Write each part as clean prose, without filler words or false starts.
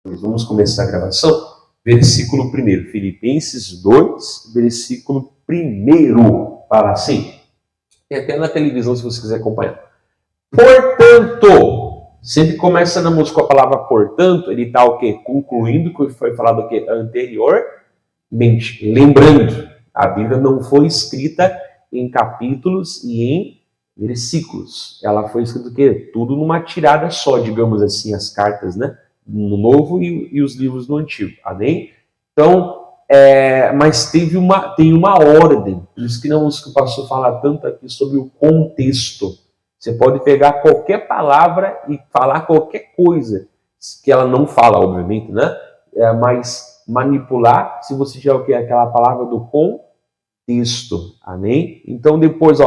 Vamos começar a gravação. Versículo 1, Filipenses 2, versículo 1. Fala assim. Tem até na televisão se você quiser acompanhar. Portanto, sempre começa na música com a palavra portanto, ele está o quê? Concluindo o que foi falado o quê? Anteriormente. Lembrando, a Bíblia não foi escrita em capítulos e em versículos. Ela foi escrita o quê? Tudo numa tirada só, digamos assim, as cartas, né? No Novo e os livros do Antigo. Amém? Então, mas tem uma ordem. Por isso que não o pastor fala tanto aqui sobre o contexto. Você pode pegar qualquer palavra e falar qualquer coisa, que ela não fala, obviamente, né? Mas manipular, se você já o que aquela palavra do contexto. Amém? Então depois,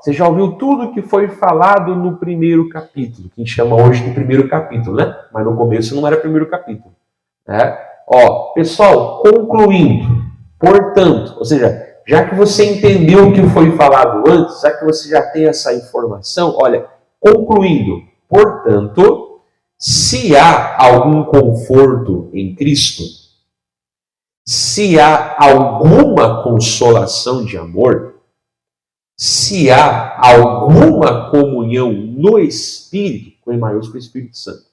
você já ouviu tudo que foi falado no primeiro capítulo, que a gente chama hoje de primeiro capítulo, né? Mas no começo não era primeiro capítulo, né? Pessoal, concluindo, portanto, ou seja, já que você entendeu o que foi falado antes, já que você já tem essa informação, olha, concluindo, portanto, se há algum conforto em Cristo, se há alguma consolação de amor, se há alguma comunhão no Espírito, com o maiúsculo Espírito Santo,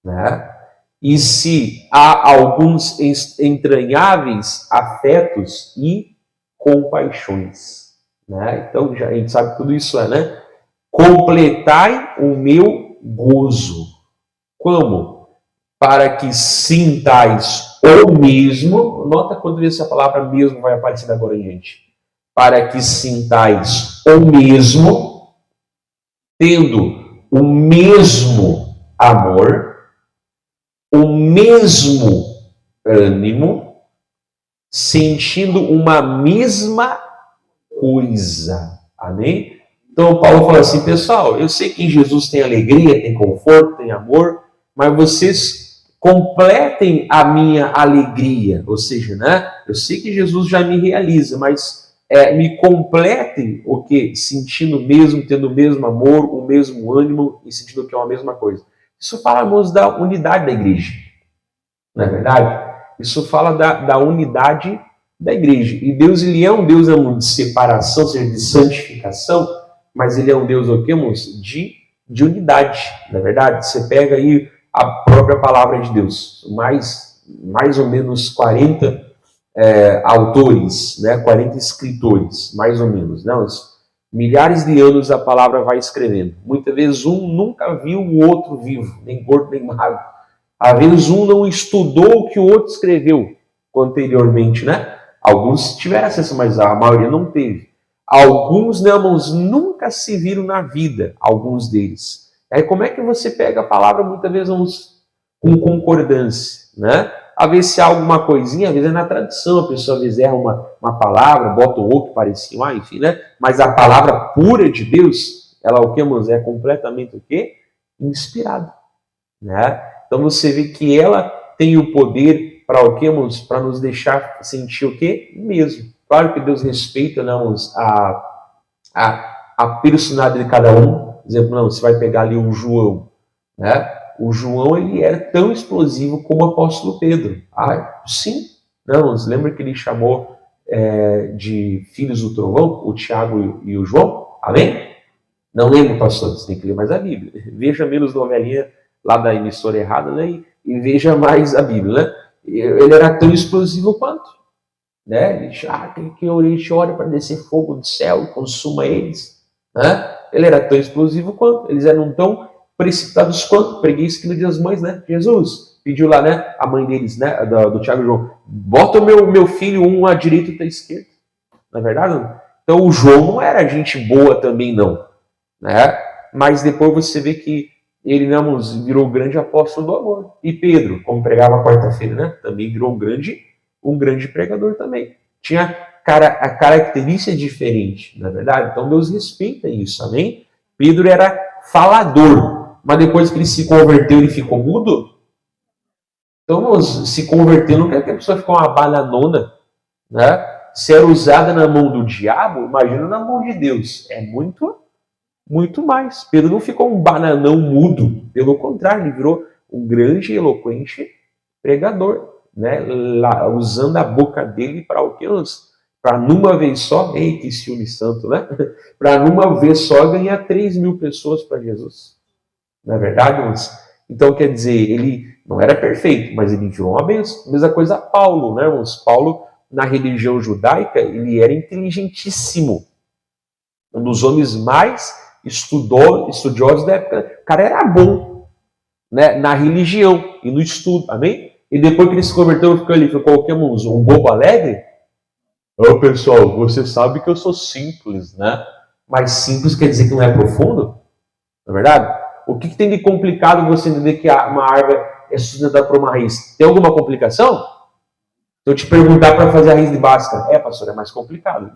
né? E se há alguns entranháveis afetos e compaixões, né? Então a gente sabe que tudo isso né? Completai o meu gozo. Como? Para que sintais o mesmo. Nota quando essa palavra mesmo vai aparecer agora em gente. Para que sintais o mesmo, tendo o mesmo amor, o mesmo ânimo, sentindo uma mesma coisa. Amém? Então Paulo fala assim, pessoal, eu sei que em Jesus tem alegria, tem conforto, tem amor, mas vocês completem a minha alegria. Ou seja, né? Eu sei que Jesus já me realiza, mas me completem o que? Sentindo mesmo, tendo o mesmo amor, o mesmo ânimo e sentindo que é uma mesma coisa. Isso falamos da unidade da igreja. Não é verdade? Isso fala da unidade da igreja. E Deus, ele é um Deus de separação, ou seja, de santificação, mas ele é um Deus, o que, moço? De unidade. Não é verdade? Você pega aí a própria palavra de Deus. Mais ou menos 40 autores, né? 40 escritores, mais ou menos. Não, milhares de anos a palavra vai escrevendo. Muitas vezes um nunca viu o outro vivo, nem gordo nem magro. Às vezes um não estudou o que o outro escreveu anteriormente, né? Alguns tiveram acesso, mas a maioria não teve. Alguns, né, irmãos, nunca se viram na vida, alguns deles. Aí como é que você pega a palavra, muitas vezes, com concordância, né? Às vezes se há alguma coisinha, às vezes é na tradição, a pessoa às vezes erra uma palavra, bota um outro parecido, enfim, né? Mas a palavra pura de Deus, ela o que, irmãos? É completamente o quê? Inspirada, né? Então você vê que ela tem o poder para o quê, irmãos? Para nos deixar sentir o quê? Mesmo. Claro que Deus respeita, né, irmãos, a personalidade de cada um. Por exemplo, não, você vai pegar ali o João, né? O João, ele era tão explosivo como o apóstolo Pedro. Sim. Não, você lembra que ele chamou de filhos do trovão, o Tiago e o João? Amém? Não lembro, pastor, você tem que ler mais a Bíblia. Veja menos novelinha lá da emissora errada, né? E veja mais a Bíblia, né? Ele era tão explosivo quanto, né? Ele disse, que a gente ora para descer fogo do céu e consuma eles, né? Ele era tão explosivo quanto, eles eram tão precipitados quanto. Preguei isso aqui no Dia das Mães, né? Jesus pediu lá, né? A mãe deles, né? Do Tiago e João, bota o meu filho um à direita e outro à esquerda. Não é verdade? Então o João não era gente boa também, não, né? Mas depois você vê que ele, não, virou o grande apóstolo do amor. E Pedro, como pregava quarta-feira, né? Também virou um grande pregador também. Tinha a característica diferente, não é verdade? Então Deus respeita isso, amém? Pedro era falador, mas depois que ele se converteu, ele ficou mudo. Então, se converter não quer que a pessoa fique uma bananona, né? Se era usada na mão do diabo, imagina na mão de Deus. É muito muito mais. Pedro não ficou um bananão mudo, pelo contrário, ele virou um grande e eloquente pregador, né? Lá, usando a boca dele para o que? Para numa vez só, ei, que ciúme santo, né? Para numa vez só ganhar 3.000 pessoas para Jesus. Não é verdade, irmãos? Então, quer dizer, ele não era perfeito, mas ele virou uma bênção. Mesma coisa Paulo, né, irmãos? Paulo, na religião judaica, ele era inteligentíssimo. Um dos homens mais estudiosos da época. O cara era bom, né, na religião e no estudo, amém? E depois que ele se converteu, ficou o que, irmãos? Um bobo alegre? Ô, pessoal, você sabe que eu sou simples, né? Mas simples quer dizer que não é profundo? Não é verdade? O que tem de complicado você entender que uma árvore é sustentada por uma raiz? Tem alguma complicação? Se eu te perguntar para fazer a raiz de Bhaskara, pastor, é mais complicado.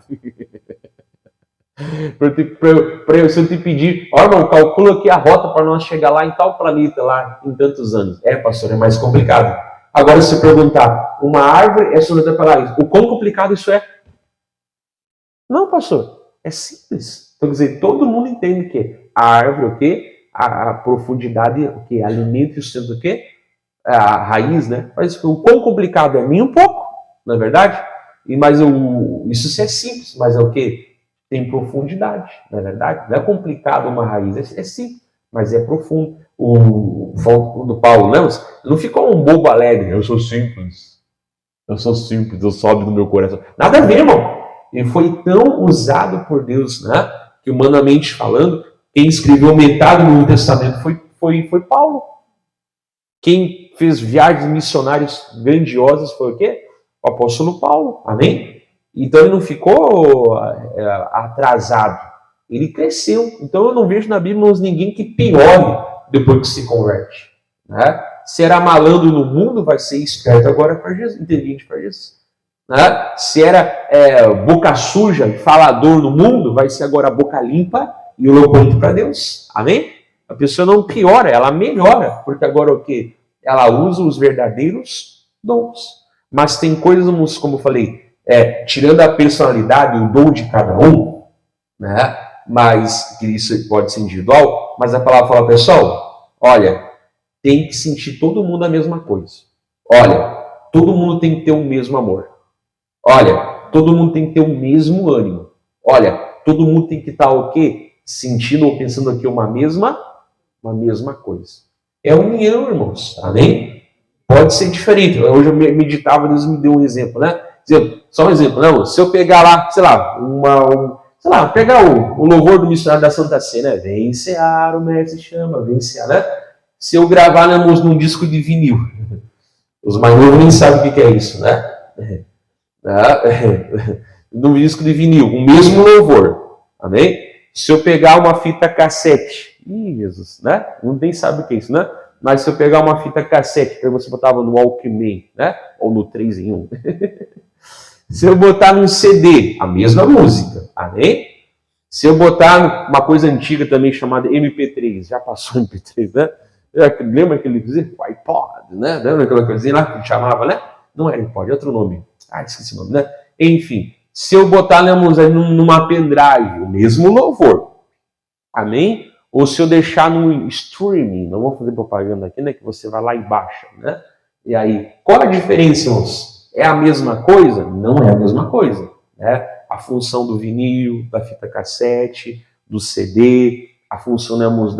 Se eu te pedir, ó, irmão, calcula aqui a rota para nós chegar lá em tal planeta, lá em tantos anos. Pastor, é mais complicado. Agora, se eu perguntar, uma árvore é sustentada pela raiz, o quão complicado isso é? Não, pastor, é simples. Então, quer dizer, todo mundo entende que a árvore, o quê? A profundidade, o quê? Alimento e sustento, o quê? A raiz, né? Mas o quão complicado é? Nem um pouco, não é verdade? Isso é simples, mas é o quê? Tem profundidade, não é verdade? Não é complicado uma raiz, é simples, mas é profundo. O do Paulo, não ficou um bobo alegre, eu sou simples, eu sobe do meu coração. Nada a ver, irmão. Ele foi tão usado por Deus, né? Que humanamente falando, quem escreveu metade do Novo Testamento foi Paulo. Quem fez viagens missionárias grandiosas foi o quê? O apóstolo Paulo, amém? Então ele não ficou atrasado, ele cresceu. Então eu não vejo na Bíblia ninguém que piore depois que se converte, né? Se era malandro no mundo, vai ser esperto agora para Jesus, inteligente para Jesus. Né? Se era boca suja, falador no mundo, vai ser agora boca limpa e eloquente para Deus. Amém? A pessoa não piora, ela melhora, porque agora o quê? Ela usa os verdadeiros dons. Mas tem coisas, como eu falei, tirando a personalidade, o dom de cada um, né? Mas que isso pode ser individual, mas a palavra fala, pessoal, olha, tem que sentir todo mundo a mesma coisa. Olha, todo mundo tem que ter o mesmo amor. Olha, todo mundo tem que ter o mesmo ânimo. Olha, todo mundo tem que estar o quê? Sentindo ou pensando aqui uma mesma coisa. É união, irmãos. Amém? Pode ser diferente. Hoje eu meditava, Deus me deu um exemplo, né? Só um exemplo, não? Se eu pegar lá, sei lá, pegar o louvor do missionário da Santa Sé, né? Vem Seara, o mestre chama, vem Seara, né? Se eu gravar, né, num disco de vinil, os mais novos nem sabem o que é isso, né? No disco de vinil, o mesmo louvor, amém? Se eu pegar uma fita cassete, Jesus, né? Nem sabe o que é isso, né? Mas se eu pegar uma fita cassete, que você botava no Walkman, né? Ou no 3 em 1. Se eu botar num CD, a mesma música, amém? Se eu botar uma coisa antiga também chamada MP3, já passou MP3, né? Lembra aquele iPod, né? Lembra aquela coisinha lá que chamava, né? Não era iPod, é outro nome. Esqueci o nome, né? Enfim, se eu botar numa pendrive, o mesmo louvor, amém? Ou se eu deixar no streaming, não vou fazer propaganda aqui, né? Que você vai lá e baixa, né? E aí, qual a diferença, irmãos? É a mesma coisa? Não é a mesma coisa, né? A função do vinil, da fita cassete, do CD, a função, irmãos,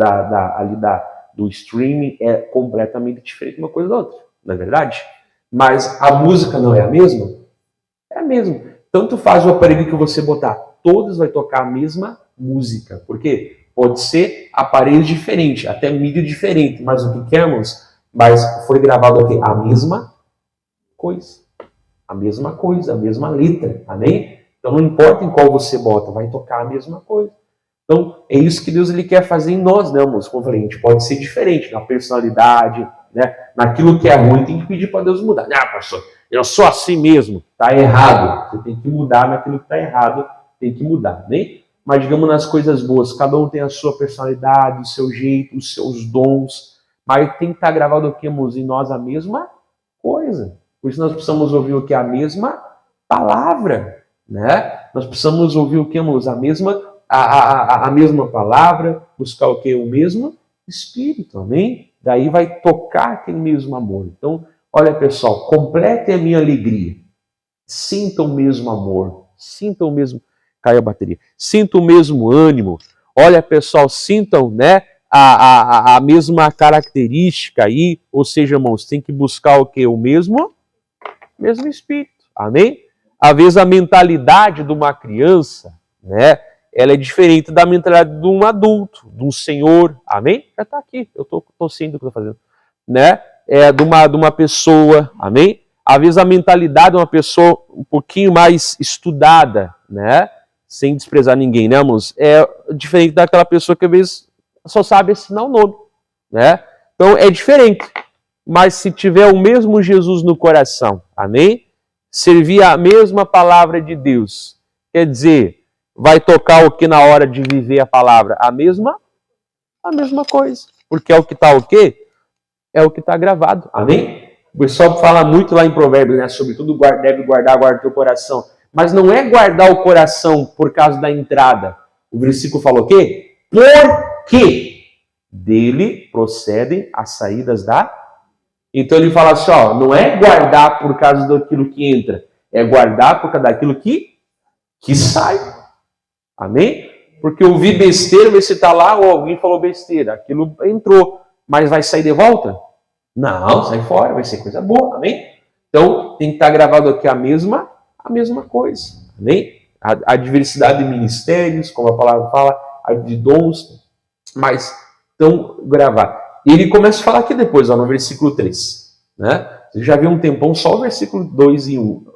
do streaming é completamente diferente uma coisa da outra, não é verdade? Mas a música não é a mesma? É a mesma. Tanto faz o aparelho que você botar, todos vai tocar a mesma música. Por quê? Pode ser aparelho diferente, até mídia diferente, mas o que queremos? Mas foi gravado aqui a mesma coisa. A mesma coisa, a mesma letra. Amém? Então não importa em qual você bota, vai tocar a mesma coisa. Então é isso que Deus ele quer fazer em nós, né, irmãos? Como eu falei, a gente pode ser diferente na personalidade, né? Naquilo que é ruim, tem que pedir para Deus mudar. Ah, pastor, eu sou assim mesmo. Está errado. Você tem que mudar naquilo que está errado, tem que mudar, né? Mas digamos nas coisas boas, cada um tem a sua personalidade, o seu jeito, os seus dons, mas tem que estar gravado aqui, irmãos, em nós a mesma coisa. Por isso nós precisamos ouvir o que? A mesma palavra, né? Nós precisamos ouvir o que, irmãos? A mesma a mesma palavra, buscar o quê? O mesmo Espírito, amém? Daí vai tocar aquele mesmo amor. Então, olha pessoal, completem a minha alegria. Sintam o mesmo amor, sintam o mesmo... Caiu a bateria. Sintam o mesmo ânimo. Olha pessoal, sintam, né, a mesma característica aí, ou seja, irmãos, tem que buscar o quê? O mesmo Espírito, amém? Às vezes a mentalidade de uma criança, né, ela é diferente da mentalidade de um adulto, de um senhor, amém? Já está aqui, eu estou sentindo o que eu estou fazendo, né? É de uma pessoa, amém? Às vezes a mentalidade de uma pessoa um pouquinho mais estudada, né? Sem desprezar ninguém, né, irmãos? É diferente daquela pessoa que às vezes só sabe assinar o nome, né? Então é diferente. Mas se tiver o mesmo Jesus no coração, amém? Servir a mesma palavra de Deus, quer dizer, vai tocar o que na hora de viver a palavra? A mesma coisa. Porque é o que está o quê? É o que está gravado, amém? O pessoal fala muito lá em Provérbios, né? Sobretudo deve guardar o teu coração. Mas não é guardar o coração por causa da entrada. O versículo falou o quê? Porque dele procedem as saídas da... Então ele fala assim, ó, não é guardar por causa daquilo que entra, é guardar por causa daquilo que sai. Amém? Porque ouvir besteira, você está lá, ou alguém falou besteira, aquilo entrou, mas vai sair de volta? Não, sai fora, vai ser coisa boa, amém? Então tem que estar gravado aqui a mesma coisa, amém? A diversidade de ministérios, como a palavra fala, a de dons, mas estão gravados. E ele começa a falar aqui depois, ó, no versículo 3. Né? Você já viu um tempão só o versículo 2 e 1.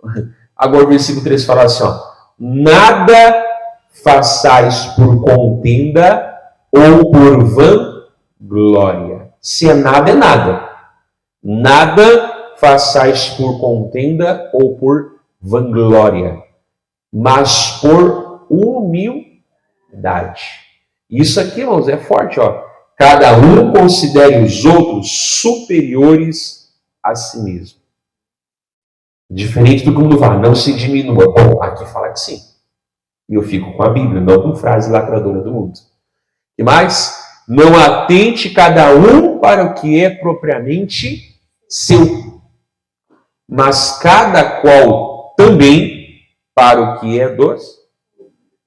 Agora o versículo 3 fala assim, ó, nada façais por contenda ou por vanglória. Se é nada, é nada. Nada façais por contenda ou por vanglória, mas por humildade. Isso aqui, irmãos, é forte, ó. Cada um considere os outros superiores a si mesmo. Diferente do que o mundo fala, não se diminua. Bom, aqui fala que sim. E eu fico com a Bíblia, não com frase lacradora do mundo. E mais, não atente cada um para o que é propriamente seu, mas cada qual também para o que é dos.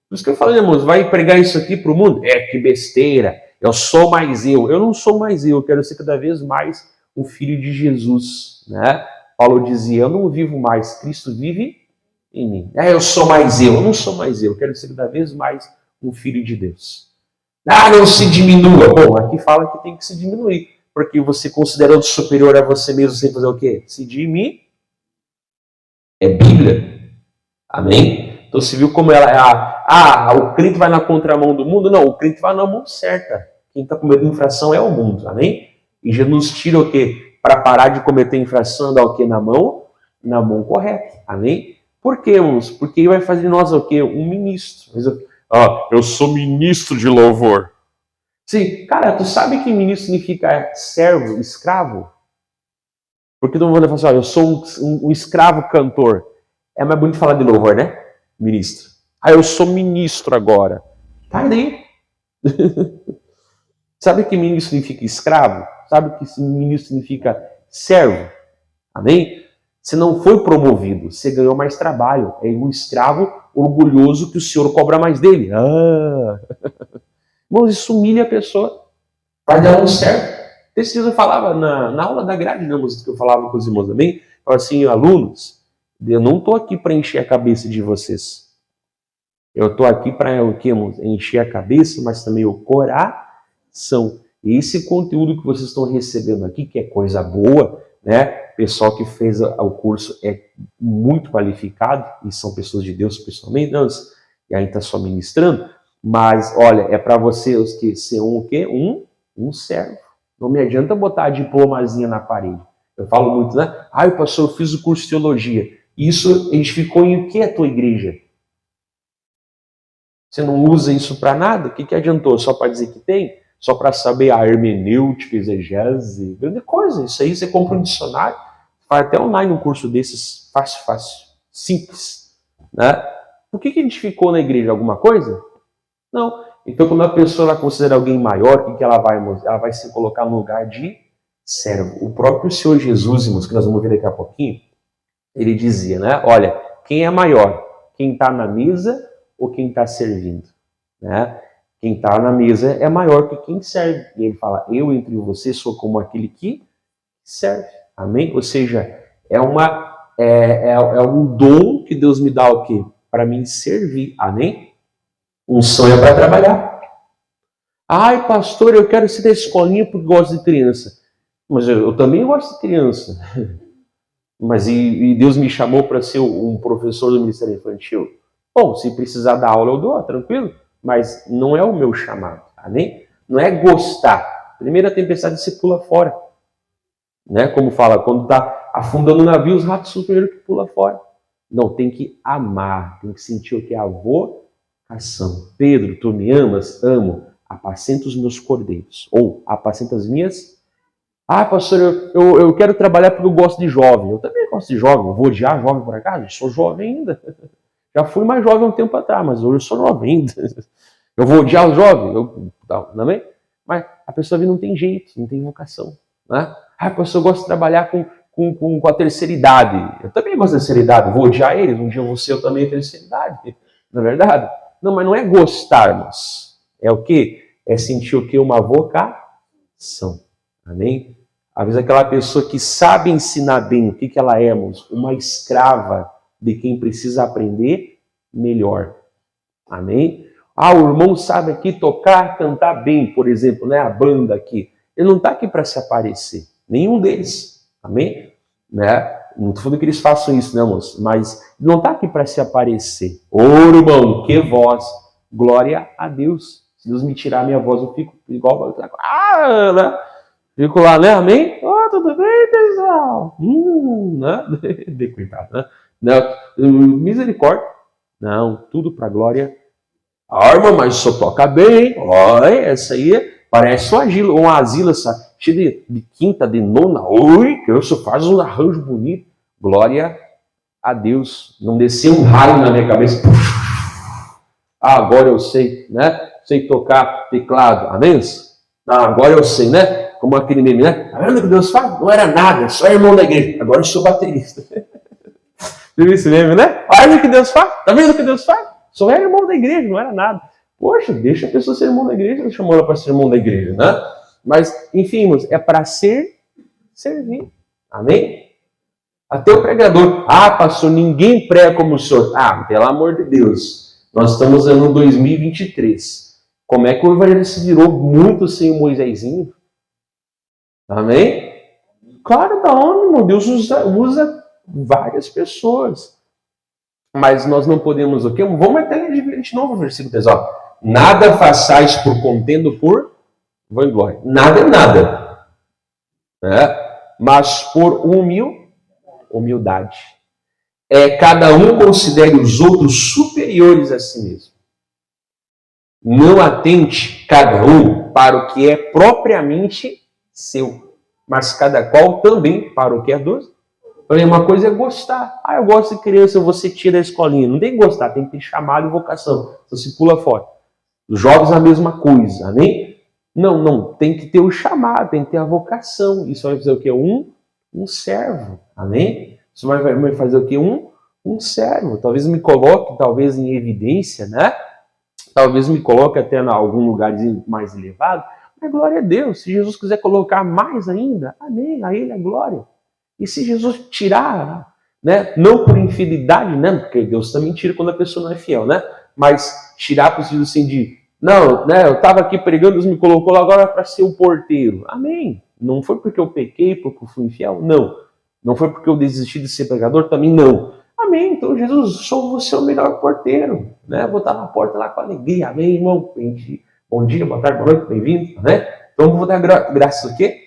Por isso que eu falei, irmãos, vai pregar isso aqui para o mundo? É, que besteira. Eu sou mais eu. Eu não sou mais eu quero ser cada vez mais um filho de Jesus, né? Paulo dizia, eu não vivo mais, Cristo vive em mim. Eu sou mais eu não sou mais eu quero ser cada vez mais um filho de Deus. Não se diminua. Bom, aqui fala que tem que se diminuir, porque você considerando superior a você mesmo, sem fazer o quê? Se diminuir. É Bíblia. Amém? Então você viu como ela é o crente vai na contramão do mundo? Não, o crente vai na mão certa. Quem está cometendo infração é o mundo, amém? E Jesus tira o quê? Para parar de cometer infração, dá o quê na mão? Na mão correta, amém? Por quê, irmãos? Porque ele vai fazer de nós o quê? Um ministro. Eu sou ministro de louvor. Sim, cara, tu sabe que ministro significa servo, escravo? Porque todo mundo vai falar assim, eu sou um escravo cantor. É mais bonito falar de louvor, né? Ministro. Eu sou ministro agora. Tá ali. Sabe que ministro significa escravo? Sabe que ministro significa servo? Amém? Você não foi promovido, você ganhou mais trabalho. É um escravo orgulhoso que o senhor cobra mais dele. Irmãos, isso humilha a pessoa. Vai dar um certo. Esses dias eu falava na aula da grade, né, que eu falava com os irmãos também. Eu falava assim, alunos, eu não estou aqui para encher a cabeça de vocês. Eu estou aqui para o quê, irmãos? Encher a cabeça, mas também o coração. E esse conteúdo que vocês estão recebendo aqui, que é coisa boa, né? O pessoal que fez o curso é muito qualificado, e são pessoas de Deus pessoalmente, não, e aí está só ministrando, mas olha, é para vocês que ser um quê? Um servo. Não me adianta botar a diplomazinha na parede. Eu falo muito, né? Pastor, eu fiz o curso de teologia. Isso edificou em o que a tua igreja? Você não usa isso para nada? O que adiantou? Só para dizer que tem? Só para saber a hermenêutica, exegese, grande coisa. Isso aí você compra um dicionário, faz até online um curso desses, fácil, simples. Né? Por que edificou na igreja? Alguma coisa? Não. Então, quando a pessoa considera alguém maior, o que ela vai, irmãos? Ela vai se colocar no lugar de servo. O próprio Senhor Jesus, irmãos, que nós vamos ver daqui a pouquinho, ele dizia, né? Olha, quem é maior? Quem está na mesa ou quem está servindo? Né? Quem está na mesa é maior que quem serve. E ele fala, eu entre vocês sou como aquele que serve. Amém? Ou seja, é um dom que Deus me dá o quê? Para me servir. Amém? Um sonho é para trabalhar. Ai, pastor, eu quero ser da escolinha porque gosto de criança. Mas eu também gosto de criança. Mas e Deus me chamou para ser um professor do Ministério Infantil? Bom, se precisar dar aula eu dou, tranquilo. Mas não é o meu chamado, amém? Não é gostar. Primeira tempestade você pula fora. Né? Como fala, quando está afundando o navio, os ratos são o primeiro que pula fora. Não, tem que amar, tem que sentir o que é a vocação. Pedro, tu me amas? Amo. Apacenta os meus cordeiros. Ou apacenta as minhas. Ah, pastor, eu quero trabalhar porque eu gosto de jovem. Eu também gosto de jovem. Eu vou odiar jovem por acaso? Eu sou jovem ainda. Já fui mais jovem um tempo atrás, mas hoje eu sou jovem ainda. Eu vou odiar os jovens? Também? Mas a pessoa não tem jeito, não tem vocação. Né? Ah, pastor, eu gosto de trabalhar com a terceira idade. Eu também gosto da terceira idade. Vou odiar eles. Um dia eu vou ser eu também a terceira idade. Não é verdade? Não, mas não é gostarmos. É o quê? É sentir o quê? Uma vocação. Amém? Às vezes aquela pessoa que sabe ensinar bem o que ela é, irmãos, uma escrava de quem precisa aprender melhor. Amém? Ah, o irmão sabe aqui tocar, cantar bem, por exemplo, né? A banda aqui. Ele não está aqui para se aparecer. Nenhum deles. Amém? Né? Não estou falando que eles façam isso, né, moço? Mas não está aqui para se aparecer. Ô, irmão, que voz! Glória a Deus. Se Deus me tirar a minha voz, eu fico igual... né? Fico lá, né? Amém? Oh, tudo bem, pessoal? Né? De coitado, né? Não, misericórdia. Não, tudo para glória. Ah, irmão, mas só toca bem. Olha, essa aí parece uma asila, cheia de quinta, de nona. Oi, que isso faz um arranjo bonito. Glória a Deus. Não desceu um raio na minha cabeça. Ah, agora eu sei, né? Sei tocar teclado. Amém? Ah, agora eu sei, né? Como aquele meme, né? Tá vendo o que Deus faz? Não era nada, só irmão da igreja. Agora eu sou baterista. Viu esse meme, né? Olha o que Deus faz. Tá vendo o que Deus faz? Só era irmão da igreja, não era nada. Poxa, deixa a pessoa ser irmão da igreja, não chamou ela para ser irmão da igreja, né? Mas, enfim, irmãos, é para servir. Amém? Até o pregador. Ah, pastor, ninguém prega como o senhor. Ah, pelo amor de Deus. Nós estamos no ano 2023. Como é que o evangelho se virou muito sem o Moisésinho? Amém? Claro, da onde, irmão? Deus usa várias pessoas. Mas nós não podemos o quê? Vamos até ler de novo o versículo 10. Nada façais por contendo por vanglória. Nada é nada. Né? Mas por humildade. Cada um considere os outros superiores a si mesmo. Não atente cada um para o que é propriamente seu, mas cada qual também para o que é dos. Uma coisa é gostar. Ah, eu gosto de criança, você tira da escolinha. Não tem que gostar, tem que ter chamado e vocação. Você pula fora. Os jovens a mesma coisa, amém? Não, tem que ter o chamado, tem que ter a vocação. Isso vai fazer o quê? Um servo, amém? Isso vai fazer o quê? Um servo. Talvez me coloque, talvez em evidência, né? Talvez me coloque até em algum lugar mais elevado. Mas glória a Deus. Se Jesus quiser colocar mais ainda, amém, a Ele é glória. E se Jesus tirar, né, não por infidelidade, né, porque Deus também tira quando a pessoa não é fiel, né, mas tirar por sentido assim de, não, né, eu estava aqui pregando, Deus me colocou lá agora para ser o porteiro. Amém. Não foi porque eu pequei, porque eu fui infiel, não. Não foi porque eu desisti de ser pregador, também não. Amém. Então, Jesus, sou você o melhor porteiro, né, vou estar na porta lá com alegria. Amém, irmão. Bom dia, boa tarde, boa noite, bem-vindo, né. Então, vou dar graças a quê?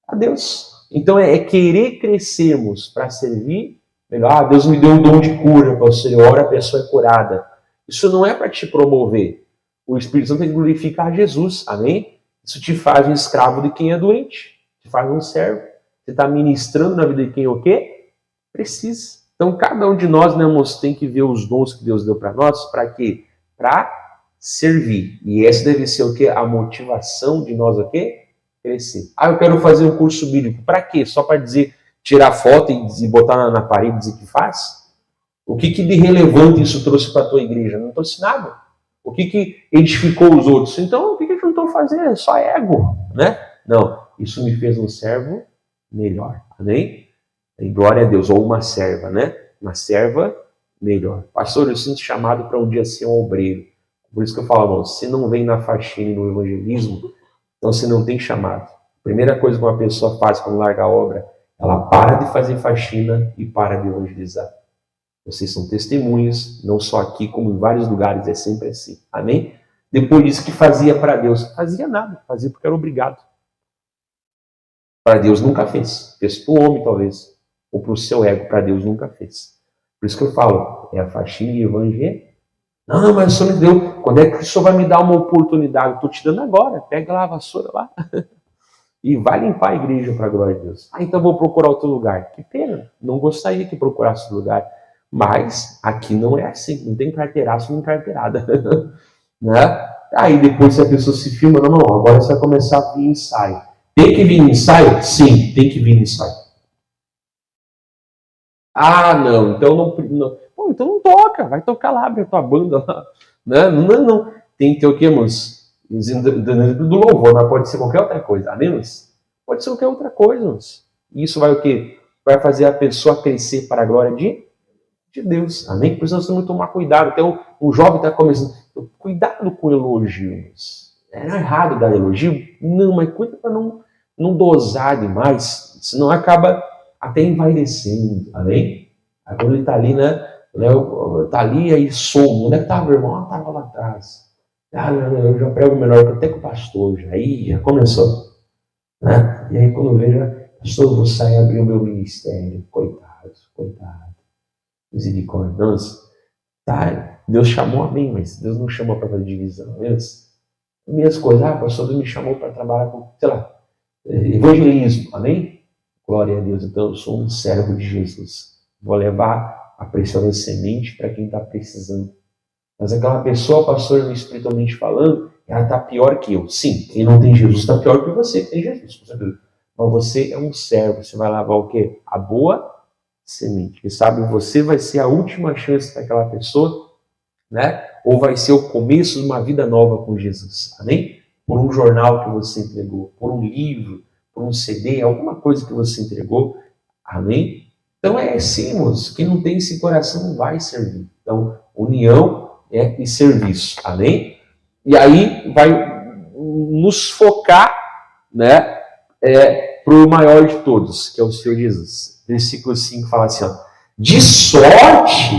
A Deus. Então é querer crescermos para servir melhor. Ah, Deus me deu um dom de cura, pastor, eu oro, a pessoa é curada. Isso não é para te promover. O Espírito Santo tem que glorificar Jesus, amém? Isso te faz um escravo de quem é doente, te faz um servo. Você está ministrando na vida de quem o quê? Precisa. Então cada um de nós, né, irmãos, tem que ver os dons que Deus deu para nós, para quê? Para servir. E essa deve ser o quê? A motivação de nós o quê? Crescer. Ah, eu quero fazer um curso bíblico. Para quê? Só para dizer, tirar foto e botar na parede e dizer que faz? O que de relevante isso trouxe para a tua igreja? Não trouxe nada. O que edificou os outros? Então, o que eu não estou fazendo? É só ego, né? Não, isso me fez um servo melhor. Amém? E glória a Deus. Ou uma serva, né? Uma serva melhor. Pastor, eu sinto chamado para um dia ser um obreiro. Por isso que eu falo, irmão, se não vem na faxina e no evangelismo, então você não tem chamado. A primeira coisa que uma pessoa faz quando larga a obra, ela para de fazer faxina e para de evangelizar. Vocês são testemunhas, não só aqui, como em vários lugares, é sempre assim. Amém? Depois disso, que fazia para Deus? Fazia nada, fazia porque era obrigado. Para Deus nunca fez. Fez para o homem, talvez, ou para o seu ego, para Deus nunca fez. Por isso que eu falo, é a faxina e o evangelho. Não, mas o Senhor me deu. Quando é que o Senhor vai me dar uma oportunidade? Estou te dando agora. Pega lá a vassoura lá e vai limpar a igreja para a glória de Deus. Ah, então vou procurar outro lugar. Que pena. Não gostaria que procurasse outro lugar. Mas aqui não é assim. Não tem carteiraço nem carteirada. Né? Aí depois se a pessoa se filma, não, agora você vai começar a vir ensaio. Tem que vir ensaio? Sim, tem que vir ensaio. Ah, não, então não. Pô, então não toca, vai tocar lá, abre a tua banda lá. Não. Tem que ter o quê, moço? Do louvor, mas pode ser qualquer outra coisa. Amém, moço? Pode ser qualquer outra coisa, moço. Isso vai o quê? Vai fazer a pessoa crescer para a glória de Deus. Amém? Por isso nós temos que tomar cuidado. Até um jovem está começando. Cuidado com elogios. É errado dar elogio? Não, mas cuida para não dosar demais, senão acaba até envaidecendo, amém? Aí quando ele está ali, né? Está ali, aí some. Onde é que estava, irmão? Estava lá atrás. Eu já prego melhor até com o pastor. Aí já começou. Né? E aí quando eu vejo, pastor, eu vou sair e abrir o meu ministério. Coitado. Misericórdia. Nossa. Tá, Deus chamou a mim, mas Deus não chamou para fazer divisão. Minhas coisas, pastor, Deus me chamou para trabalhar com, sei lá, evangelismo, amém? Glória a Deus, então eu sou um servo de Jesus. Vou levar a preciosa semente para quem está precisando. Mas aquela pessoa, pastor, espiritualmente falando, ela está pior que eu. Sim, quem não tem Jesus está pior que você que tem Jesus. Mas você é um servo, você vai lavar o quê? A boa semente. Quem sabe você vai ser a última chance daquela pessoa, né? Ou vai ser o começo de uma vida nova com Jesus. Amém? Por um jornal que você entregou, por um livro, por um CD, alguma coisa que você entregou. Amém? Então é assim, moço. Quem não tem esse coração não vai servir. Então, união e serviço. Amém? E aí vai nos focar, né? Para o maior de todos, que é o Senhor Jesus. Versículo 5 fala assim, ó, de sorte,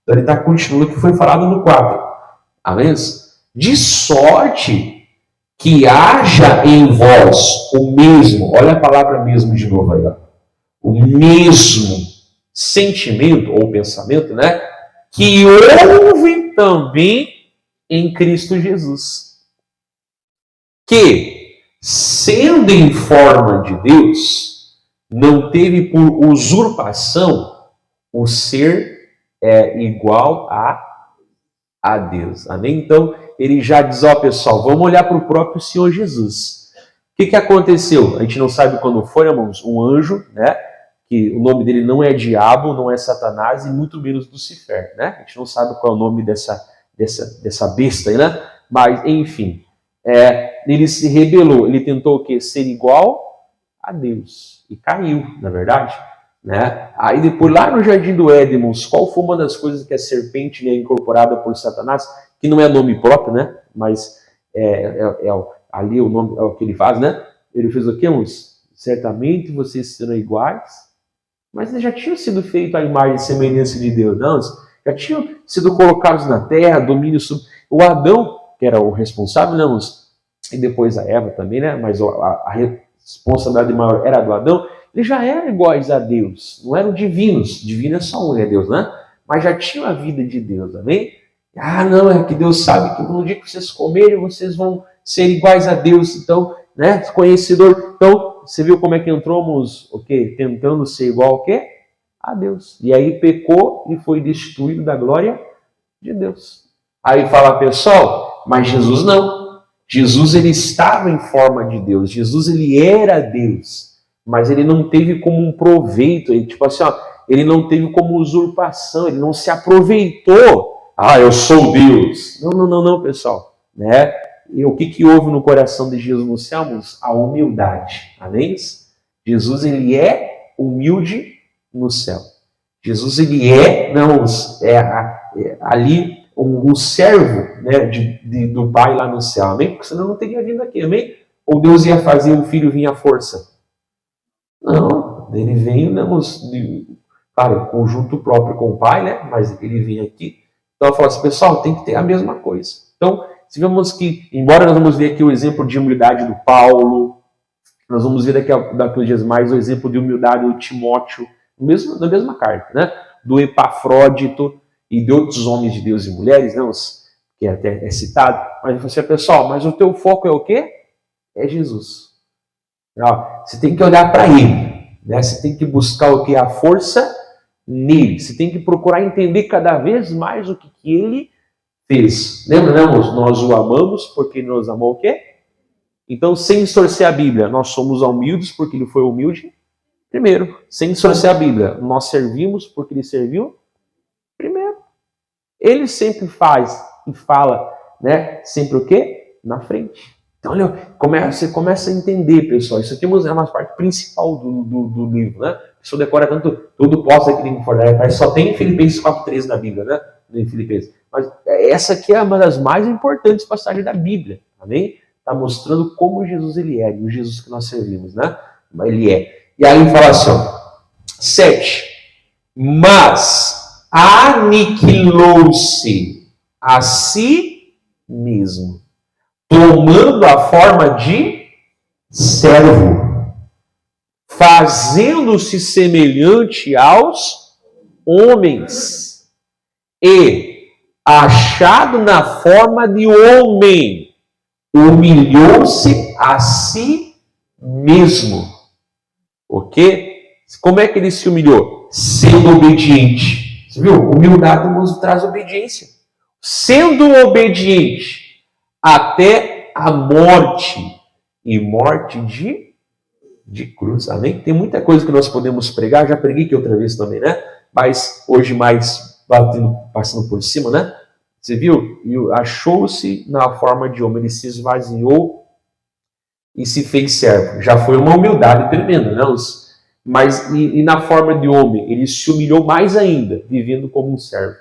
então ele está continuando o que foi falado no 4. Amém? De sorte que haja em vós o mesmo, olha a palavra mesmo de novo aí, ó, o mesmo sentimento ou pensamento, né? Que houve também em Cristo Jesus. Que, sendo em forma de Deus, não teve por usurpação o ser igual a Deus. Amém? Então, ele já diz, ó pessoal, vamos olhar para o próprio Senhor Jesus. O que aconteceu? A gente não sabe quando foi, irmãos, um anjo, né? Que o nome dele não é diabo, não é Satanás e muito menos Lucifer, né? A gente não sabe qual é o nome dessa besta aí, né? Mas, enfim, ele se rebelou, ele tentou o quê? Ser igual a Deus e caiu, na verdade. Né? Aí depois, lá no Jardim do Éden, qual foi uma das coisas que a serpente é incorporada por Satanás, que não é nome próprio, né? Mas ali o nome é o que ele faz, né? Ele fez o quê, uns? Certamente vocês serão iguais, mas eles já tinham sido feitos à imagem e semelhança de Deus, não? Já tinham sido colocados na terra, domínio sobre... O Adão, que era o responsável, não? E depois a Eva também, né? Mas a responsabilidade maior era do Adão. Eles já eram iguais a Deus, não eram divinos. Divino é só um, é Deus, né? Mas já tinham a vida de Deus, amém? Não, é que Deus sabe que no dia que vocês comerem, vocês vão ser iguais a Deus. Então, né? Conhecedor. Então, você viu como é que entramos, o quê? Tentando ser igual ao quê? A Deus. E aí pecou e foi destituído da glória de Deus. Aí fala, pessoal, Mas Jesus não. Jesus, ele estava em forma de Deus. Jesus, ele era Deus. Mas ele não teve como um proveito. Ele, tipo assim, ó, ele não teve como usurpação. Ele não se aproveitou. Ah, eu sou Deus. Não, pessoal. Né? E o que houve no coração de Jesus nos céus? A humildade. Amém? Jesus, ele é humilde no céu. Jesus, ele é, ali um servo, né, do Pai lá no céu. Amém? Porque senão não teria vindo aqui. Amém? Ou Deus ia fazer o filho vir à força? Não. Ele veio, claro, conjunto próprio com o Pai, né? Mas ele vem aqui. Então eu falo assim, pessoal, tem que ter a mesma coisa. Então, se vemos que, embora nós vamos ver aqui o exemplo de humildade do Paulo, nós vamos ver daqui a uns dias mais o exemplo de humildade do Timóteo, na mesma carta, né? Do Epafrodito e de outros homens de Deus e mulheres, né? Que até é citado. Mas você, pessoal, mas o teu foco é o quê? É Jesus. Você tem que olhar para ele, né? Você tem que buscar o que? A força nele. Você tem que procurar entender cada vez mais o que ele fez. Lembra, né, irmãos? Nós o amamos porque ele nos amou o quê? Então, sem distorcer a Bíblia, nós somos humildes porque ele foi humilde primeiro. Sem distorcer a Bíblia, nós servimos porque ele serviu primeiro. Ele sempre faz e fala, né? Sempre o quê? Na frente. Então, olha, você começa a entender, pessoal. Isso aqui é uma parte principal do livro, né? A pessoa decora tanto, tudo posso aqui em Fortaleza, só tem em Filipenses 4:13 na Bíblia, né? Em Filipenses. Mas essa aqui é uma das mais importantes passagens da Bíblia, amém? Está mostrando como Jesus ele é, e o Jesus que nós servimos, né? Ele é. E aí fala assim, 7. Mas aniquilou-se a si mesmo, tomando a forma de servo, fazendo-se semelhante aos homens, e, achado na forma de homem, humilhou-se a si mesmo. Ok? Como é que ele se humilhou? Sendo obediente. Você viu? Humildade traz obediência. Sendo obediente até a morte, e morte de cruz. Amém? Tem muita coisa que nós podemos pregar, já preguei aqui outra vez também, né? Mas hoje mais passando por cima, né? Você viu? Achou-se na forma de homem, ele se esvaziou e se fez servo. Já foi uma humildade tremenda, né? Mas e na forma de homem, ele se humilhou mais ainda, vivendo como um servo.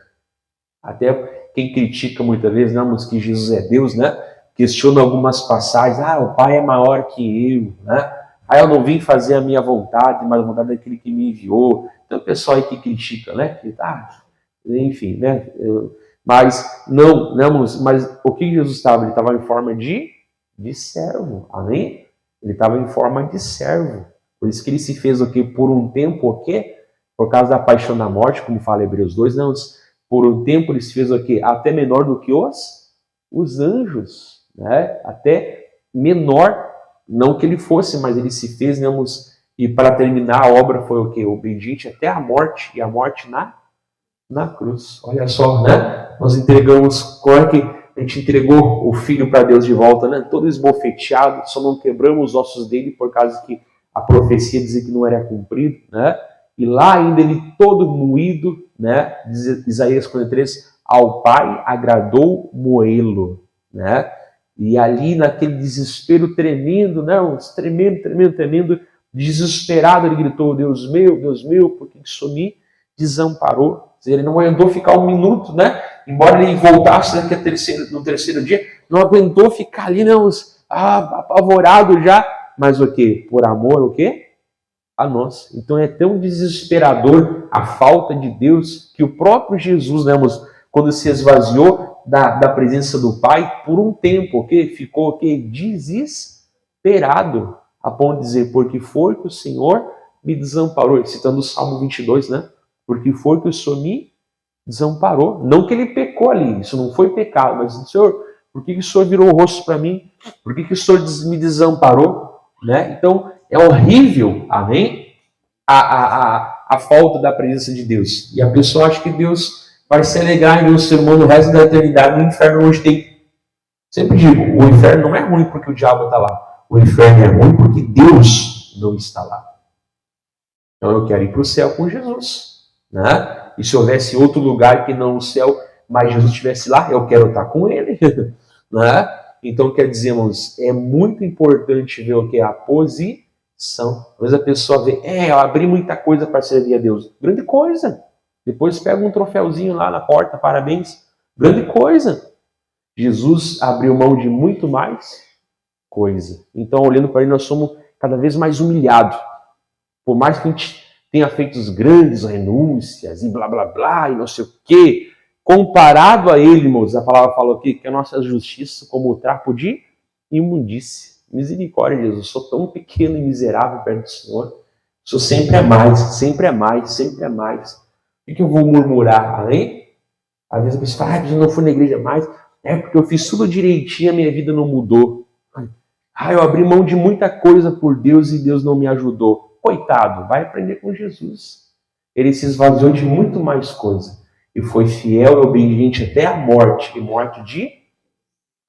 Até quem critica muitas vezes, não, mas que Jesus é Deus, né? Questiona algumas passagens, o Pai é maior que eu, né? Eu não vim fazer a minha vontade, mas a vontade daquele que me enviou. Então o pessoal aí que critica, né? Enfim, né? Mas não, mas o que Jesus estava? Ele estava em forma de servo, amém? Ele estava em forma de servo. Por isso que ele se fez o quê? Por um tempo, o quê? Por causa da paixão da morte, como fala Hebreus 2, não, por um tempo ele se fez o quê? Até menor do que os anjos, né? Até menor, não que ele fosse, mas ele se fez, né? E para terminar a obra foi o quê? Obediente até a morte, e a morte na cruz. Olha só, né? Nós entregamos, como é que a gente entregou o Filho para Deus de volta, né? Todo esbofeteado, só não quebramos os ossos dele por causa que a profecia dizia que não era cumprido, né? E lá ainda ele todo moído, né? Diz Isaías 43, ao Pai agradou moê-lo, né? E ali naquele desespero tremendo, né? Tremendo, desesperado, ele gritou, Deus meu, por que isso me desamparou? Ele não aguentou ficar um minuto, né? Embora ele voltasse no terceiro dia, não aguentou ficar ali, não, apavorado já. Mas o quê? Por amor, o quê? A nós. Então é tão desesperador a falta de Deus que o próprio Jesus, né, quando se esvaziou da presença do Pai, por um tempo, okay? Ficou desesperado, a ponto de dizer, porque foi que o Senhor me desamparou, citando o Salmo 22, né? Porque foi que o Senhor me desamparou. Não que ele pecou ali, isso não foi pecado, mas Senhor, por que o Senhor virou o rosto para mim? Por que o Senhor me desamparou? Né? Então, é horrível, amém? A falta da presença de Deus. E a pessoa acha que Deus vai se alegrar em ver o ser humano o resto da eternidade no inferno onde tem Sempre digo, o inferno não é ruim porque o diabo está lá. O inferno é ruim porque Deus não está lá. Então eu quero ir para o céu com Jesus. Né? E se houvesse outro lugar que não o céu, mas Jesus estivesse lá, eu quero estar com ele. Né? Então, quer dizer, irmãos, é muito importante ver o que é a posição. Às vezes a pessoa vê, eu abri muita coisa para servir a Deus. Grande coisa. Depois pega um troféuzinho lá na porta, parabéns. Grande coisa. Jesus abriu mão de muito mais coisa. Então, olhando para ele, nós somos cada vez mais humilhados. Por mais que a gente tenha feito os grandes renúncias e blá blá blá e não sei o quê, comparado a ele, irmãos, a palavra falou aqui que a nossa justiça como trapo de imundície. Misericórdia, Jesus, sou tão pequeno e miserável perto do Senhor. Sou sempre a mais, sempre a mais, sempre a mais. Por que eu vou murmurar, além? Às vezes a pessoa fala, eu não fui na igreja mais. É porque eu fiz tudo direitinho, a minha vida não mudou. Eu abri mão de muita coisa por Deus e Deus não me ajudou. Coitado, vai aprender com Jesus. Ele se esvaziou de muito mais coisa. E foi fiel e obediente até a morte. E morte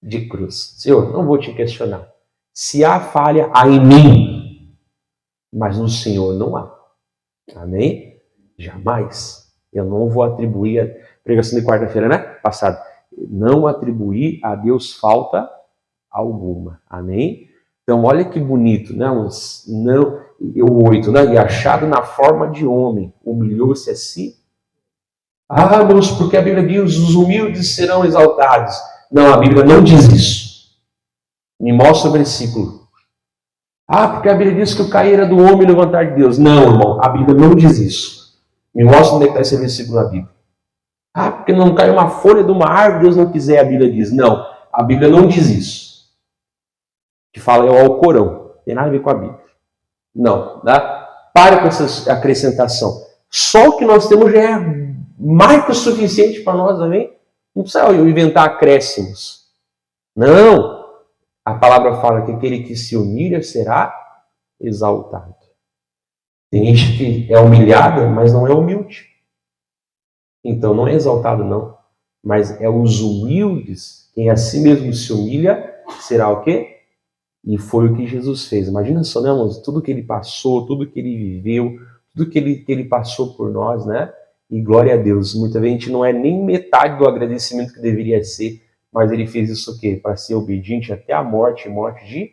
de cruz. Senhor, não vou te questionar. Se há falha, há em mim. Mas no Senhor não há. Amém? Jamais. Eu não vou atribuir a pregação de quarta-feira, né? Passada. Não atribuir a Deus falta alguma. Amém? Então, olha que bonito, né? O 8, né? E achado na forma de homem, humilhou-se a si. Mas porque a Bíblia diz, os humildes serão exaltados. Não, a Bíblia não diz isso. Me mostra o versículo. Porque a Bíblia diz que o cair era do homem e levantar de Deus. Não, irmão, a Bíblia não diz isso. Me mostra onde está esse versículo na Bíblia. Porque não cai uma folha de uma árvore, Deus não quiser, a Bíblia diz. Não, a Bíblia não diz isso. Que fala é o Alcorão. Tem nada a ver com a Bíblia. Não, tá? Para com essa acrescentação. Só o que nós temos já é mais que o suficiente para nós, amém? Não precisa inventar acréscimos. Não. A palavra fala que aquele que se humilha será exaltado. Tem gente que é humilhada, mas não é humilde. Então não é exaltado, não. Mas é os humildes, quem a si mesmo se humilha, será o quê? E foi o que Jesus fez. Imagina só, né, irmãos? Tudo que ele passou, tudo que ele viveu, tudo que ele passou por nós, né? E glória a Deus. Muita vezes a gente não é nem metade do agradecimento que deveria ser, mas ele fez isso o quê? Para ser obediente até a morte, morte de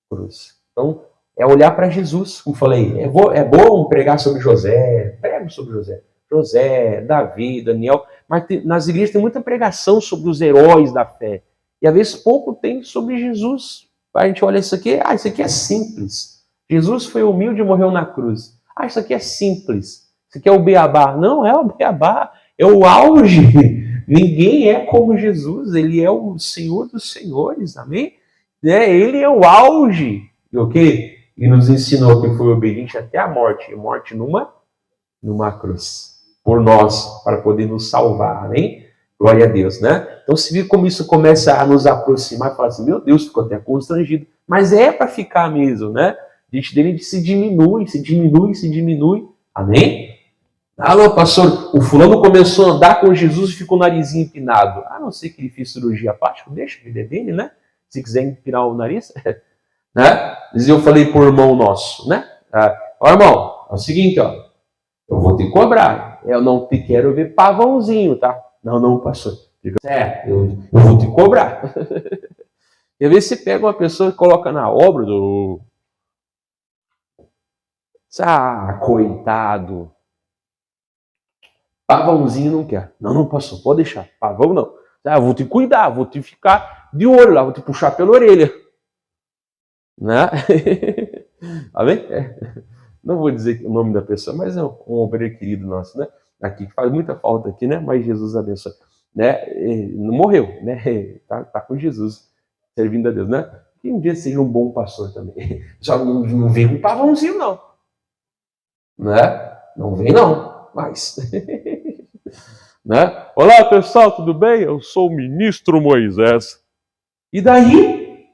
cruz. Então, é olhar para Jesus. Como falei, é bom pregar sobre José, prego sobre José. José, Davi, Daniel, mas nas igrejas tem muita pregação sobre os heróis da fé. E às vezes pouco tem sobre Jesus. A gente olha isso aqui, isso aqui é simples. Jesus foi humilde e morreu na cruz. Isso aqui é simples. Isso aqui é o beabá. Não é o beabá, é o auge. Ninguém é como Jesus, ele é o Senhor dos senhores, amém? Ele é o auge. E o quê? E nos ensinou que foi obediente até a morte. E morte numa cruz. Por nós, para poder nos salvar, amém? Glória a Deus, né? Então, se vê como isso começa a nos aproximar, fala assim, meu Deus, ficou até constrangido. Mas é para ficar mesmo, né? A gente dele se diminui, se diminui, se diminui. Amém? Não, pastor, o fulano começou a andar com Jesus e ficou o narizinho empinado. A não ser que ele fez cirurgia plástica, deixa, a vida é dele, né? Se quiser empinar o nariz. Né? Eu falei por irmão nosso, né? Irmão, é o seguinte, ó. Eu vou te cobrar. Eu não te quero ver pavãozinho, tá? Não, pastor. Eu vou te cobrar. E às vezes você pega uma pessoa e coloca na obra do... coitado. Pavãozinho não quer. Não, pastor, pode deixar. Pavão não. Vou te cuidar, vou te ficar de olho lá, vou te puxar pela orelha. Né? Amém? Não vou dizer o nome da pessoa, mas é um obreiro querido nosso, né? Aqui que faz muita falta aqui, né? Mas Jesus abençoe, né? Não morreu, né? Tá com Jesus, servindo a Deus, né? Que um dia seja um bom pastor também. Só não vem com pavãozinho, não. Né? Não vem, não. Mas... né? Olá, pessoal, tudo bem? Eu sou o ministro Moisés. E daí?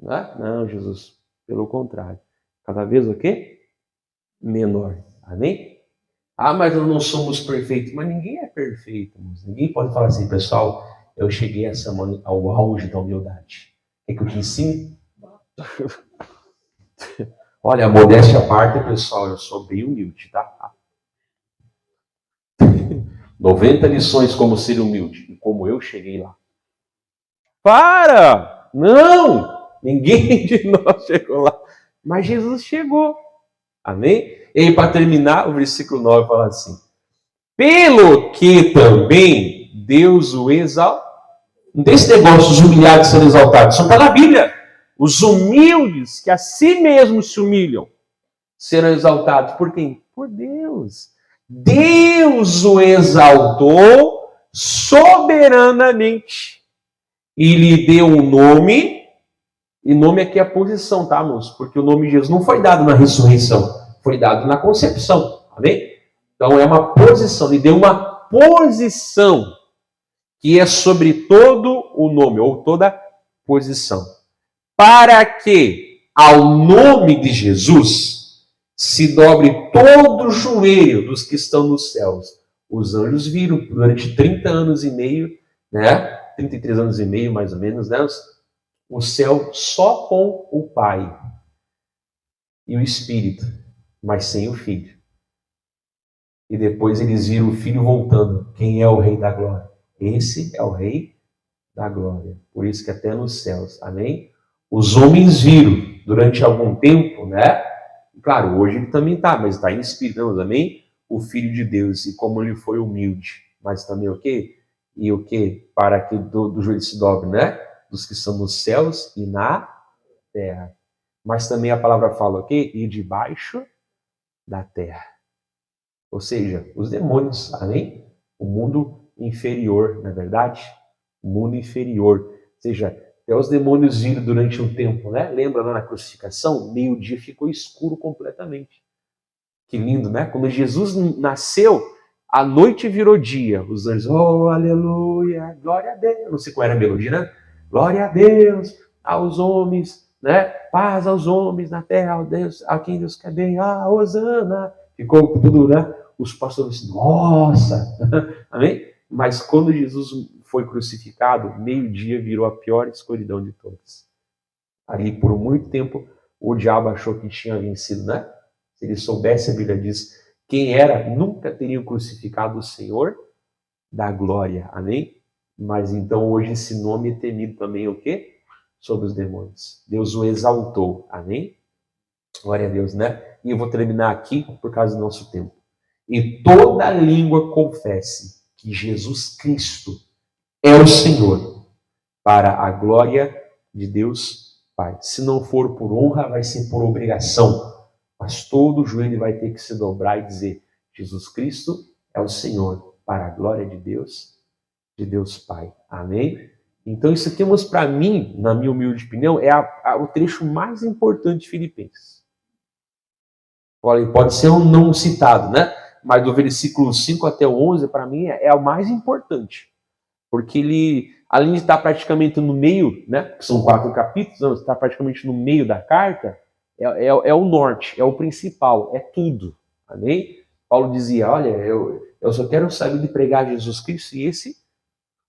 Né? Não, Jesus, pelo contrário. Cada vez o quê? Menor. Amém? Mas nós não somos perfeitos. Mas ninguém é perfeito. Ninguém pode falar assim, pessoal, eu cheguei ao auge da humildade. É que eu te ensino? Olha, a modéstia à parte, pessoal, eu sou bem humilde, tá? 90 lições como ser humilde e como eu cheguei lá. Para! Não! Ninguém de nós chegou lá. Mas Jesus chegou. Amém? E aí, para terminar, o versículo 9 fala assim: pelo que também Deus o exaltou. Não tem esse negócio dos humilhados sendo exaltados. Só está na Bíblia. Os humildes que a si mesmos se humilham serão exaltados. Por quem? Por Deus. Deus o exaltou soberanamente e lhe deu um nome. E nome aqui é a posição, tá, moços? Porque o nome de Jesus não foi dado na ressurreição, foi dado na concepção. Amém? Então é uma posição, lhe deu uma posição que é sobre todo o nome, ou toda posição. Para que ao nome de Jesus se dobre todo o joelho dos que estão nos céus. Os anjos viram durante 30 anos e meio, né? 33 anos e meio, mais ou menos, né? O céu só com o Pai e o Espírito, mas sem o Filho. E depois eles viram o Filho voltando. Quem é o Rei da Glória? Esse é o Rei da Glória. Por isso que até nos céus, amém? Os homens viram durante algum tempo, né? Claro, hoje ele também está, mas está em Espírito, não, amém? O Filho de Deus, e como ele foi humilde, mas também o quê? E o quê? Para que do joelho se dobre, né? Dos que são nos céus e na terra. Mas também a palavra fala o quê? E debaixo da terra. Ou seja, os demônios, amém? O mundo inferior, não é verdade? O mundo inferior. Ou seja, até os demônios viram durante um tempo, né? Lembra lá na crucificação? Meio-dia ficou escuro completamente. Que lindo, né? Quando Jesus nasceu, a noite virou dia. Os anjos, oh, aleluia, glória a Deus. Não sei qual era a melodia, né? Glória a Deus, aos homens, né? Paz aos homens na terra, a quem Deus quer bem, Hosana. Ficou tudo, né? Os pastores, nossa, amém? Mas quando Jesus foi crucificado, meio-dia virou a pior escuridão de todas. Ali, por muito tempo, o diabo achou que tinha vencido, né? Se ele soubesse, a Bíblia diz, quem era, nunca teria crucificado o Senhor da glória, amém? Mas então hoje esse nome é temido também o quê? Sobre os demônios. Deus o exaltou, amém? Glória a Deus, né? E eu vou terminar aqui por causa do nosso tempo. E toda língua confesse que Jesus Cristo é o Senhor, para a glória de Deus Pai. Se não for por honra, vai ser por obrigação. Mas todo joelho vai ter que se dobrar e dizer: Jesus Cristo é o Senhor, para a glória de Deus Pai. Amém? Então isso aqui, para mim, na minha humilde opinião, é o trecho mais importante de Filipenses. Pode ser um não citado, né? Mas do versículo 5 até o 11, para mim, é o mais importante. Porque ele, além de estar praticamente no meio, né? Que são 4 capítulos, não, está praticamente no meio da carta, é o norte, é o principal, é tudo. Amém? Paulo dizia, olha, eu só quero saber de pregar Jesus Cristo e esse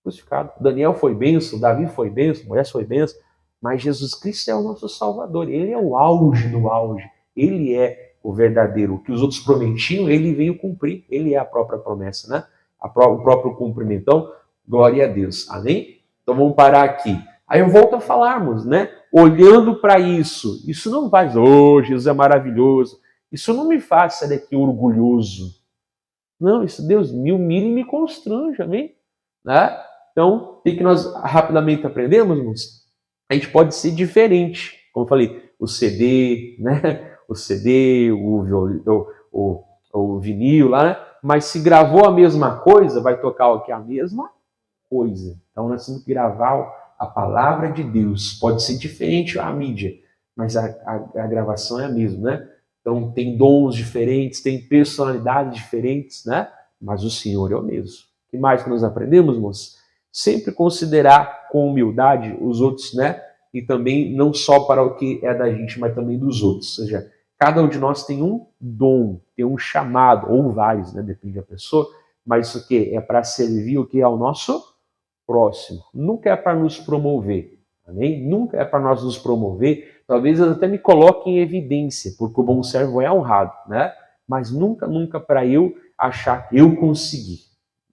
crucificado. Daniel foi benção, Davi foi benção, Moisés foi benção, mas Jesus Cristo é o nosso Salvador. Ele é o auge do auge. Ele é o verdadeiro. O que os outros prometiam, ele veio cumprir. Ele é a própria promessa, né? O próprio cumprimento. Então, glória a Deus. Amém? Então vamos parar aqui. Aí eu volto a falarmos, né? Olhando para isso não faz, Jesus é maravilhoso. Isso não me faz sair daqui orgulhoso. Não, isso Deus me humilha e me constrange, amém? Né? Então, o que nós rapidamente aprendemos, irmãos? A gente pode ser diferente. Como eu falei, o CD, né? O CD, o vinil lá, né? Mas se gravou a mesma coisa, vai tocar o que? A mesma coisa. Então nós temos que gravar a palavra de Deus. Pode ser diferente a mídia, mas a gravação é a mesma, né? Então tem dons diferentes, tem personalidades diferentes, né? Mas o Senhor é o mesmo. O que mais que nós aprendemos, irmãos? Sempre considerar com humildade os outros, né? E também não só para o que é da gente, mas também dos outros. Ou seja, cada um de nós tem um dom, tem um chamado, ou vários, né? Depende da pessoa. Mas isso aqui é para servir o que? Ao nosso próximo. Nunca é para nos promover. Amém? Nunca é para nós nos promover. Talvez eu até me coloque em evidência, porque o bom servo é honrado, né? Mas nunca para eu achar que eu consegui.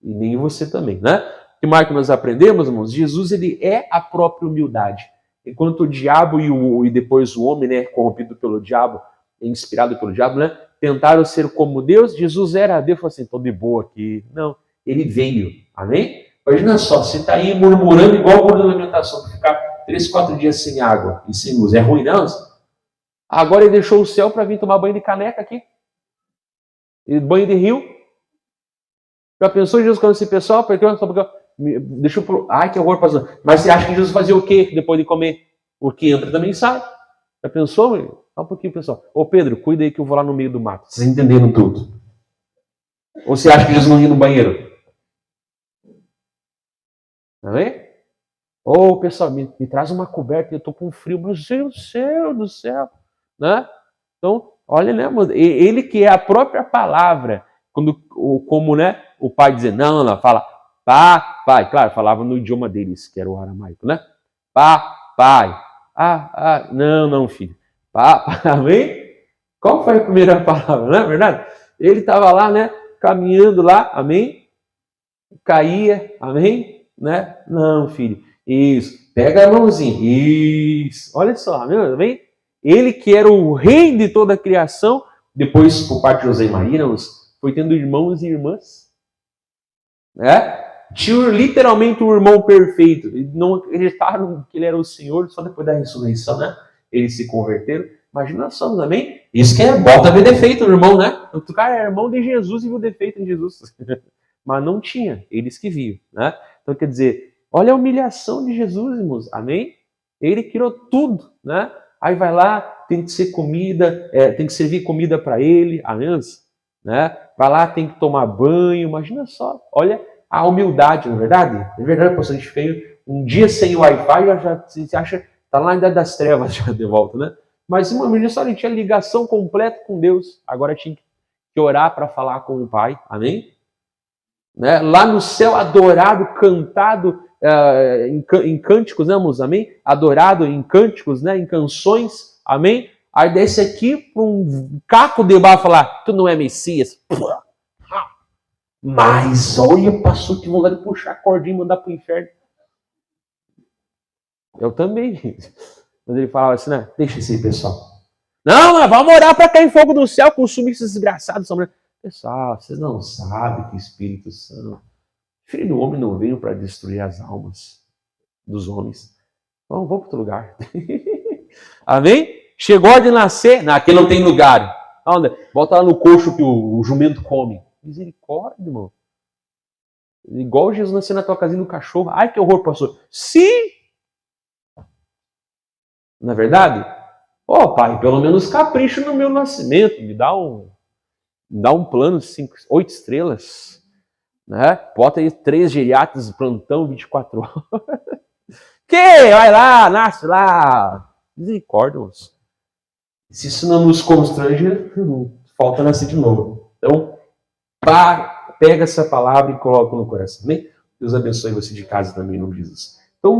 E nem você também, né? O que mais que nós aprendemos, irmãos? Jesus, ele é a própria humildade. Enquanto o diabo e depois o homem, né, corrompido pelo diabo, inspirado pelo diabo, né, tentaram ser como Deus, Jesus era Deus, falou assim, tô de boa aqui. Não, ele veio, amém? Imagina só, você está aí murmurando igual o da alimentação, ficar 3, 4 dias sem água e sem luz, é ruim não? Agora ele deixou o céu para vir tomar banho de caneca aqui, banho de rio. Já pensou Jesus quando esse pessoal, deixa eu... Ai, que horror, pastor. Mas você acha que Jesus fazia o quê depois de comer? O que entra também sai. Já pensou? Olha um pouquinho, pessoal. Ô Pedro, cuida aí que eu vou lá no meio do mato. Vocês entenderam tudo? Ou você acha que Jesus não ia no banheiro? Não é? Ô pessoal, me traz uma coberta, eu tô com frio. Mas Deus do céu. Né? Então, olha, né, ele que é a própria palavra, como, né, o pai dizer, não, fala, pai, claro, falava no idioma deles, que era o aramaico, né? Pai, não, filho, amém? Qual foi a primeira palavra, não é verdade? Ele estava lá, né, caminhando lá, amém? Caía, amém? Né? Não, filho, isso, pega a mãozinha, isso, olha só, amém? Ele que era o rei de toda a criação, depois, por parte de José e Maria, foi tendo irmãos e irmãs. Né? Tinha literalmente um irmão perfeito. Eles não acreditaram que ele era o Senhor, só depois da ressurreição, né? Eles se converteram. Imagina nós somos, amém? Isso que é, bota ver defeito no irmão, né? O cara é irmão de Jesus e viu defeito em Jesus. Mas não tinha, eles que viam, né? Então, quer dizer, olha a humilhação de Jesus, irmãos, amém? Ele criou tudo, né? Aí vai lá, tem que ser comida, tem que servir comida para ele, amém? Né? Vai lá, tem que tomar banho, imagina só, olha a humildade, não é verdade? É verdade, pastor, a gente fica um dia sem Wi-Fi, você acha, tá lá na Idade das Trevas já de volta, né? Mas imagina só, ele tinha ligação completa com Deus, agora tinha que orar para falar com o Pai, amém? Né? Lá no céu, adorado, cantado em cânticos, né, irmãos? Amém? Adorado em cânticos, né, em canções, amém? Aí desce aqui para um caco de barro falar, tu não é Messias. Mas olha, passou que vontade de puxar a cordinha e mandar para o inferno. Eu também. Mas ele falava assim, né? Deixa esse aí, pessoal. Não, vamos orar para cair fogo do céu, consumir esses desgraçados. Pessoal, vocês não sabem que Espírito Santo, o Filho do Homem não veio para destruir as almas dos homens. Vamos para outro lugar. Amém? Chegou de nascer, aqui não tem lugar. Onde? Volta lá no coxo que o jumento come. Misericórdia, irmão. Igual Jesus nasceu na tua casinha do cachorro. Ai, que horror, pastor. Sim! Não é verdade? Pai, pelo menos capricha no meu nascimento. Me dá um plano de 8 estrelas. Né? Bota aí 3 geriatras de plantão 24 horas. Vai lá, nasce lá. Misericórdia, moço. Se isso não nos constrange, falta nascer de novo. Então, pega essa palavra e coloca no coração. Amém? Deus abençoe você de casa também, em nome de Jesus. Então,